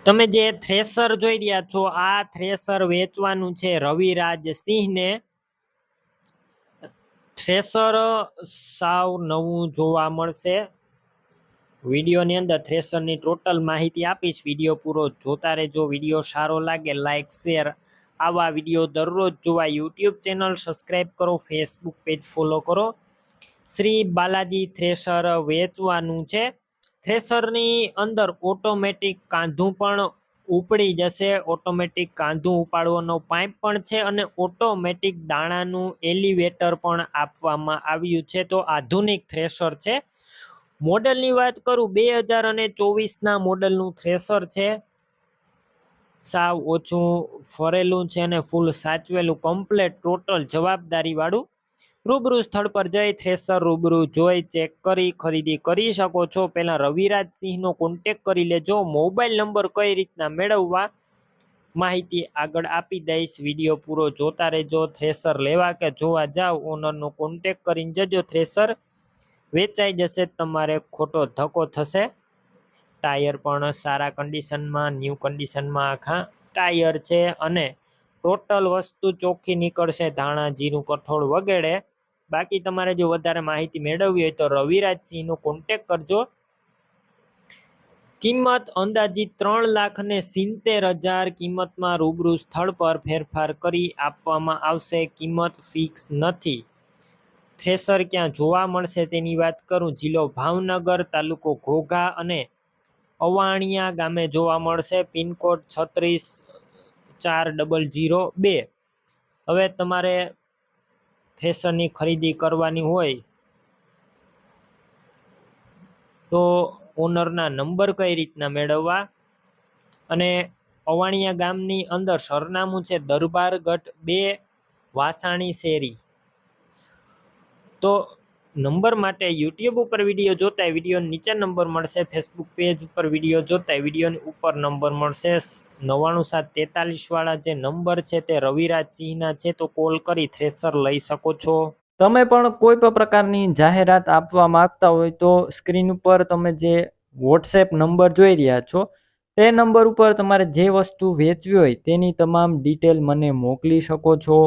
તમે જે થ્રેસર જોઈ રહ્યા છો આ થ્રેસર વેચવાનું છે રવિરાજ સિંહને। થ્રેસર સાવ નવું જોવા મળશે। વિડીયોની અંદર થ્રેસરની ટોટલ માહિતી આપીશ, વિડીયો પૂરો જોતા રહેજો। વિડીયો સારો લાગે લાઇક શેર, આવા વિડીયો દરરોજ જોવા યુટ્યુબ ચેનલ સબસ્ક્રાઈબ કરો, ફેસબુક પેજ ફોલો કરો। શ્રી બાલાજી થ્રેસર વેચવાનું છે। થ્રેસરની અંદર ઓટોમેટિક કાંધું પણ ઉપડી જશે, ઓટોમેટિક કાંધું ઉપાડવાનો પાઇપ પણ છે અને ઓટોમેટિક દાણાનું એલિવેટર પણ આપવામાં આવ્યું છે। તો આધુનિક થ્રેસર છે। મોડલની વાત કરું 2024ના મોડલનું થ્રેસર છે। સાવ ઓછું ફરેલું છે અને ફૂલ સાચવેલું, કમ્પ્લેટ ટોટલ જવાબદારી વાળું। રૂબરૂ સ્થળ પર જઈ થ્રેસર રૂબરૂ જોઈ ચેક કરી ખરીદી કરી શકો છો। પહેલા રવિરાજ સિંહનો કોન્ટેક કરી લેજો। મોબાઈલ નંબર કઈ રીતના મેળવવા માહિતી આગળ આપી દઈશ, વિડીયો પૂરો જોતા રહેજો। થ્રેસર લેવા કે જોવા જાવ ઓનરનો કોન્ટેક કરીને જજો, થ્રેસર વેચાઈ જશે, તમારે ખોટો ધક્કો થશે। ટાયર પણ સારા કન્ડિશનમાં, ન્યૂ કન્ડિશનમાં આખા ટાયર છે અને ટોટલ વસ્તુ ચોખ્ખી નીકળશે, ધાણા જીરું કઠોળ વગેરે। બાકી તમારે જો વધારે માહિતી મેળવવી હોય તો રવિરાજ સિંહનો કોન્ટેક કરજો। કિંમત અંદાજિત 3,70,000 કિંમતમાં રૂબરૂ સ્થળ પર ફેરફાર કરી આપવામાં આવશે, કિંમત ફિક્સ નથી। થ્રેસર ક્યાં જોવા મળશે તેની વાત કરું, જિલ્લો ભાવનગર, તાલુકો ઘોઘા અને અવાણિયા ગામે જોવા મળશે। પિનકોડ 364002। હવે તમારે થ્રેસરની ખરીદી કરવાની હોય તો ઓનરના નંબર કઈ રીતના મેળવવા, અને અવાણિયા ગામની અંદર સરનામું છે દરબારગઢ 2, વાસાણી શેરી। તો નંબર માટે યુટ્યુબ ઉપર વિડીયો જોતા વિડીયો નીચે નંબર મળશે, ફેસબુક પેજ ઉપર વિડીયો જોતા વિડીયોની ઉપર નંબર મળશે। 99743 વાળા જે નંબર છે તે રવિરાજ સિંહના છે, તો કોલ કરી થ્રેસર લઈ શકો છો। તમે પણ કોઈ પણ પ્રકારની જાહેરાત આપવા માંગતા હોય તો સ્ક્રીન ઉપર તમે જે વોટ્સએપ નંબર જોઈ રહ્યા છો તે નંબર ઉપર તમારે જે વસ્તુ વેચવી હોય તેની તમામ ડિટેલ મને મોકલી શકો છો।